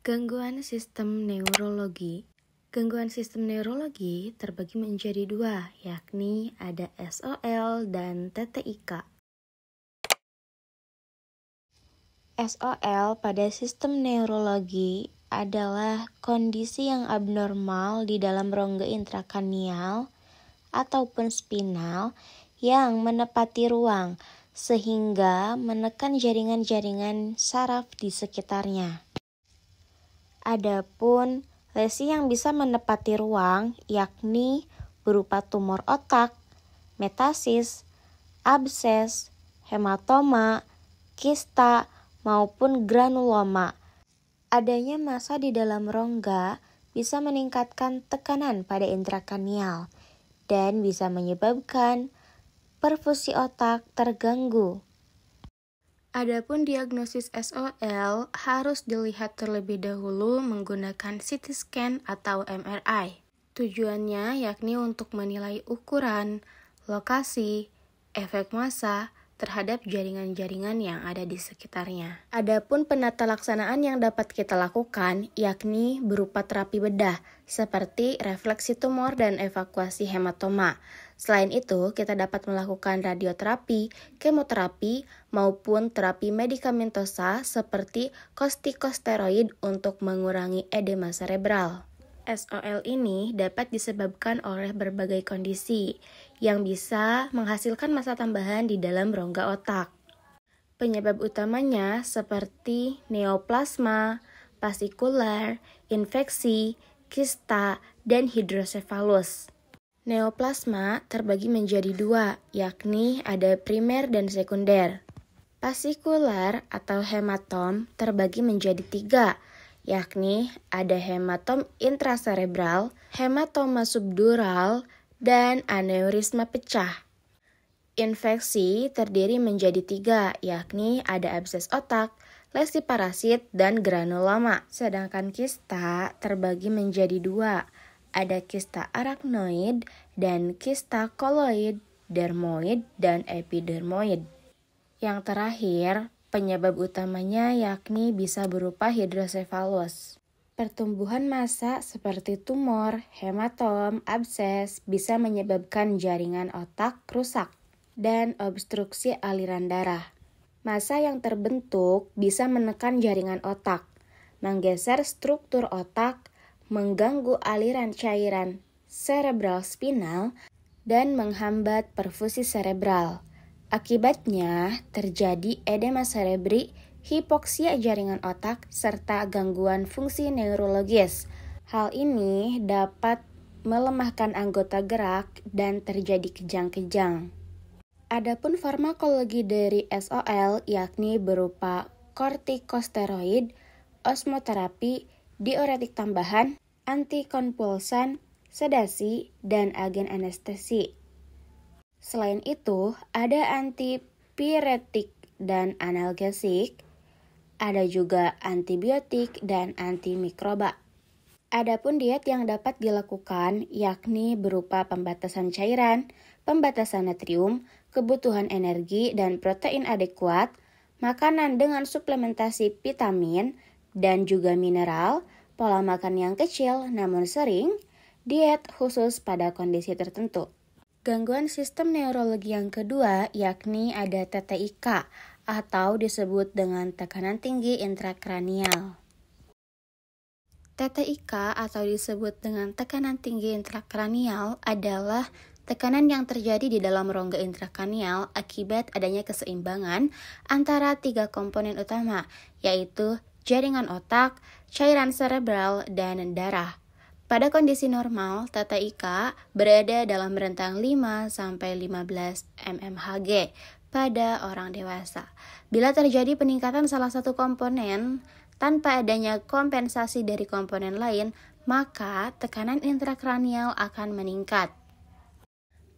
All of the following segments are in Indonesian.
Gangguan sistem neurologi. Gangguan sistem neurologi terbagi menjadi dua, yakni ada SOL dan TTIK. SOL pada sistem neurologi adalah kondisi yang abnormal di dalam rongga intrakranial ataupun spinal yang menepati ruang sehingga menekan jaringan-jaringan saraf di sekitarnya. Adapun lesi yang bisa menepati ruang yakni berupa tumor otak, metasis, abses, hematoma, kista, maupun granuloma. Adanya massa di dalam rongga bisa meningkatkan tekanan pada intrakranial dan bisa menyebabkan perfusi otak terganggu. Adapun diagnosis SOL harus dilihat terlebih dahulu menggunakan CT scan atau MRI. Tujuannya yakni untuk menilai ukuran, lokasi, efek massa terhadap jaringan-jaringan yang ada di sekitarnya. Adapun penata laksanaan yang dapat kita lakukan yakni berupa terapi bedah seperti refleksi tumor dan evakuasi hematoma. Selain itu, kita dapat melakukan radioterapi, kemoterapi, maupun terapi medikamentosa seperti kortikosteroid untuk mengurangi edema cerebral. SOL ini dapat disebabkan oleh berbagai kondisi yang bisa menghasilkan massa tambahan di dalam rongga otak. Penyebab utamanya seperti neoplasma, fasikular, infeksi, kista, dan hidrosefalus. Neoplasma terbagi menjadi dua, yakni ada primer dan sekunder. Fasikular atau hematom terbagi menjadi tiga, yakni ada hematom intracerebral, hematoma subdural, dan aneurisma pecah. Infeksi terdiri menjadi tiga, yakni ada abses otak, lesi parasit, dan granuloma. Sedangkan kista terbagi menjadi dua, ada kista arachnoid dan kista koloid, dermoid, dan epidermoid. Yang terakhir, penyebab utamanya yakni bisa berupa hidrosefalus. Pertumbuhan massa seperti tumor, hematom, abses bisa menyebabkan jaringan otak rusak dan obstruksi aliran darah. Massa yang terbentuk bisa menekan jaringan otak, menggeser struktur otak, mengganggu aliran cairan cerebral spinal, dan menghambat perfusi cerebral. Akibatnya, terjadi edema cerebri, hipoksia jaringan otak, serta gangguan fungsi neurologis. Hal ini dapat melemahkan anggota gerak dan terjadi kejang-kejang. Adapun farmakologi dari SOL yakni berupa kortikosteroid, osmoterapi, diuretik tambahan, antikonvulsan, sedasi, dan agen anestesi. Selain itu, ada antipiretik dan analgesik, ada juga antibiotik dan antimikroba. Adapun diet yang dapat dilakukan yakni berupa pembatasan cairan, pembatasan natrium, kebutuhan energi dan protein adekuat, makanan dengan suplementasi vitamin dan juga mineral, pola makan yang kecil namun sering, diet khusus pada kondisi tertentu. Gangguan sistem neurologi yang kedua yakni ada TTIK atau disebut dengan tekanan tinggi intrakranial. TTIK atau disebut dengan tekanan tinggi intrakranial adalah tekanan yang terjadi di dalam rongga intrakranial akibat adanya keseimbangan antara tiga komponen utama, yaitu jaringan otak, cairan cerebral, dan darah. Pada kondisi normal, TTIK berada dalam rentang 5-15 mmHg pada orang dewasa. Bila terjadi peningkatan salah satu komponen tanpa adanya kompensasi dari komponen lain, maka tekanan intrakranial akan meningkat.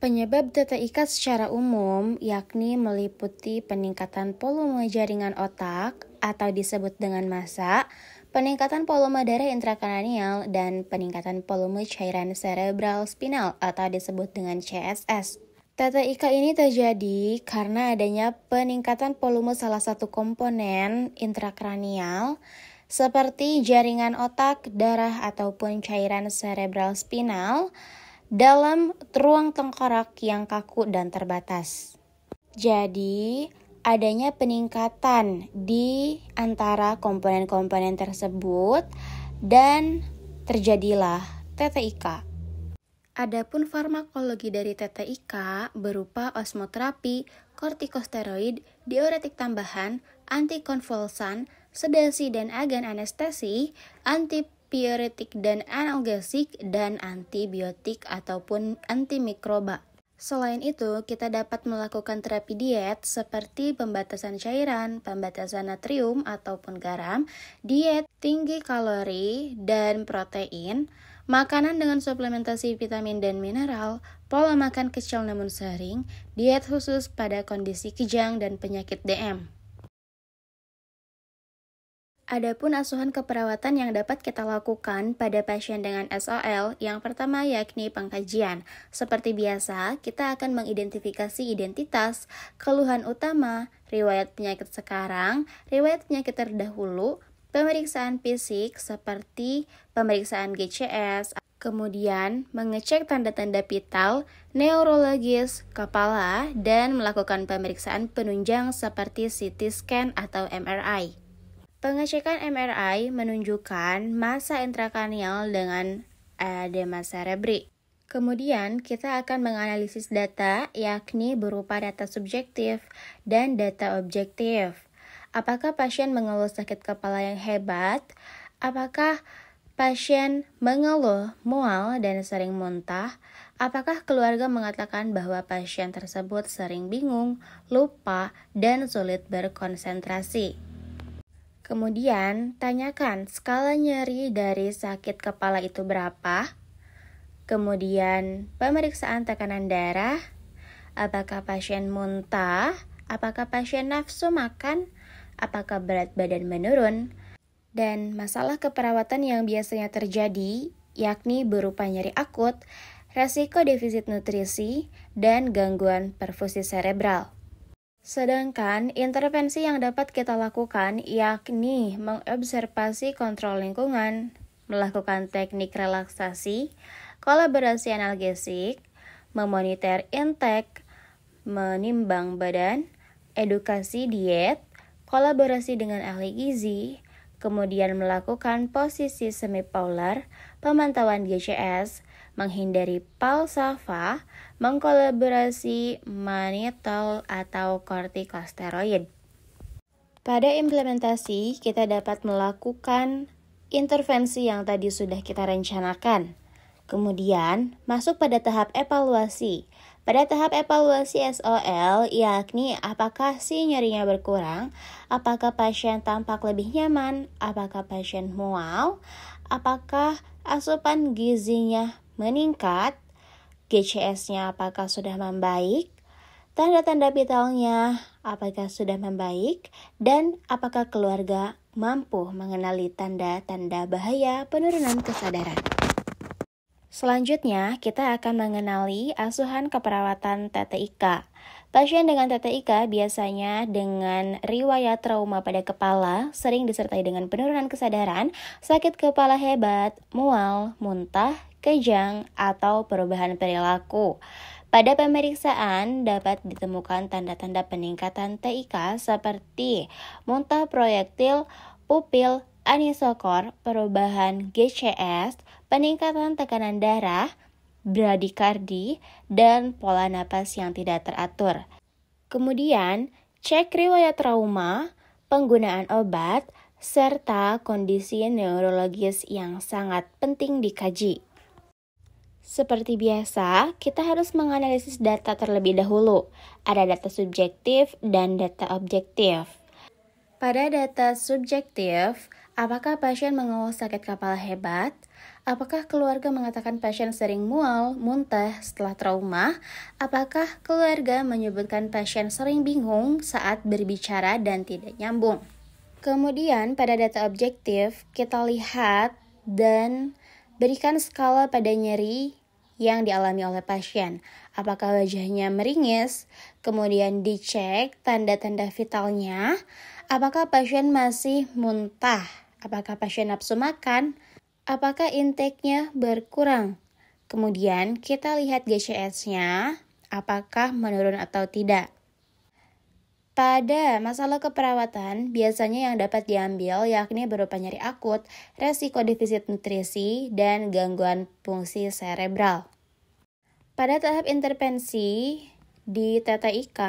Penyebab TTIK secara umum yakni meliputi peningkatan volume jaringan otak atau disebut dengan massa, peningkatan volume darah intrakranial, dan peningkatan volume cairan cerebral spinal atau disebut dengan CSS. TTIK ini terjadi karena adanya peningkatan volume salah satu komponen intrakranial seperti jaringan otak, darah, ataupun cairan cerebral spinal dalam ruang tengkorak yang kaku dan terbatas. Jadi, adanya peningkatan di antara komponen-komponen tersebut dan terjadilah TTIK. Adapun farmakologi dari TTIK berupa osmoterapi, kortikosteroid, diuretik tambahan, antikonvulsan, sedasi dan agen anestesi, antipiretik dan analgesik, dan antibiotik ataupun antimikroba. Selain itu, kita dapat melakukan terapi diet seperti pembatasan cairan, pembatasan natrium ataupun garam, diet tinggi kalori dan protein, makanan dengan suplementasi vitamin dan mineral, pola makan kecil namun sering, diet khusus pada kondisi kejang dan penyakit DM. Adapun asuhan keperawatan yang dapat kita lakukan pada pasien dengan SOL, yang pertama yakni pengkajian. Seperti biasa, kita akan mengidentifikasi identitas, keluhan utama, riwayat penyakit sekarang, riwayat penyakit terdahulu, pemeriksaan fisik seperti pemeriksaan GCS, kemudian mengecek tanda-tanda vital, neurologis, kepala, dan melakukan pemeriksaan penunjang seperti CT scan atau MRI. Pengecekan MRI menunjukkan massa intrakranial dengan edema cerebri. Kemudian kita akan menganalisis data yakni berupa data subjektif dan data objektif. Apakah pasien mengeluh sakit kepala yang hebat? Apakah pasien mengeluh mual dan sering muntah? Apakah keluarga mengatakan bahwa pasien tersebut sering bingung, lupa, dan sulit berkonsentrasi? Kemudian, tanyakan skala nyeri dari sakit kepala itu berapa. Kemudian, pemeriksaan tekanan darah. Apakah pasien muntah? Apakah pasien nafsu makan? Apakah berat badan menurun? Dan masalah keperawatan yang biasanya terjadi, yakni berupa nyeri akut, resiko defisit nutrisi, dan gangguan perfusi cerebral. Sedangkan intervensi yang dapat kita lakukan yakni mengobservasi kontrol lingkungan, melakukan teknik relaksasi, kolaborasi analgesik, memonitor intake, menimbang badan, edukasi diet, kolaborasi dengan ahli gizi, kemudian melakukan posisi semipolar, pemantauan GCS, menghindari palsafah, mengkolaborasi manitol atau kortikosteroid. Pada implementasi, kita dapat melakukan intervensi yang tadi sudah kita rencanakan. Kemudian, masuk pada tahap evaluasi. Pada tahap evaluasi SOL, yakni apakah si nyerinya berkurang, apakah pasien tampak lebih nyaman, apakah pasien mual, apakah asupan gizinya meningkat, GCS-nya apakah sudah membaik, tanda-tanda vitalnya apakah sudah membaik, dan apakah keluarga mampu mengenali tanda-tanda bahaya penurunan kesadaran. Selanjutnya, kita akan mengenali asuhan keperawatan TTIK. Pasien dengan TTIK biasanya dengan riwayat trauma pada kepala, sering disertai dengan penurunan kesadaran, sakit kepala hebat, mual, muntah, kejang, atau perubahan perilaku. Pada pemeriksaan dapat ditemukan tanda-tanda peningkatan TIK seperti muntah proyektil, pupil, anisokor, perubahan GCS, peningkatan tekanan darah, bradikardi, dan pola napas yang tidak teratur. Kemudian, cek riwayat trauma, penggunaan obat, serta kondisi neurologis yang sangat penting dikaji. Seperti biasa, kita harus menganalisis data terlebih dahulu. Ada data subjektif dan data objektif. Pada data subjektif, apakah pasien mengeluh sakit kepala hebat? Apakah keluarga mengatakan pasien sering mual, muntah setelah trauma? Apakah keluarga menyebutkan pasien sering bingung saat berbicara dan tidak nyambung? Kemudian pada data objektif, kita lihat dan berikan skala pada nyeri yang dialami oleh pasien. Apakah wajahnya meringis? Kemudian dicek tanda-tanda vitalnya. Apakah pasien masih muntah Apakah pasien nafsu makan? Apakah intake-nya berkurang? Kemudian kita lihat GCS-nya, apakah menurun atau tidak. Pada masalah keperawatan, biasanya yang dapat diambil yakni berupa nyeri akut, resiko defisit nutrisi, dan gangguan fungsi serebral. Pada tahap intervensi di TTIK,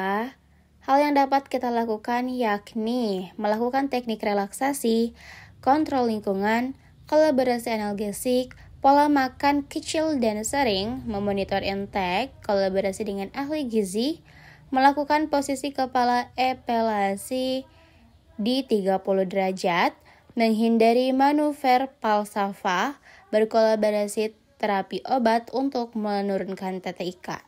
hal yang dapat kita lakukan yakni melakukan teknik relaksasi, kontrol lingkungan, kolaborasi analgesik, pola makan kecil dan sering, memonitor intake, kolaborasi dengan ahli gizi, melakukan posisi kepala epilasi di 30 derajat, menghindari manuver falsafah, berkolaborasi terapi obat untuk menurunkan TTIK.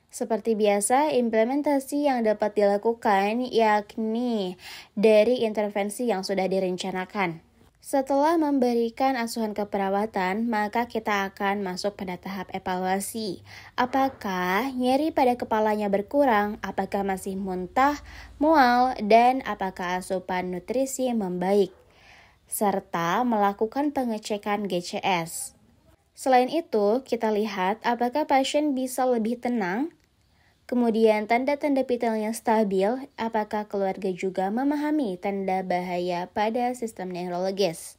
Seperti biasa, implementasi yang dapat dilakukan yakni dari intervensi yang sudah direncanakan. Setelah memberikan asuhan keperawatan, maka kita akan masuk pada tahap evaluasi. Apakah nyeri pada kepalanya berkurang, apakah masih muntah, mual, dan apakah asupan nutrisi membaik, serta melakukan pengecekan GCS. Selain itu, kita lihat apakah pasien bisa lebih tenang, kemudian tanda-tanda vitalnya stabil, apakah keluarga juga memahami tanda bahaya pada sistem neurologis.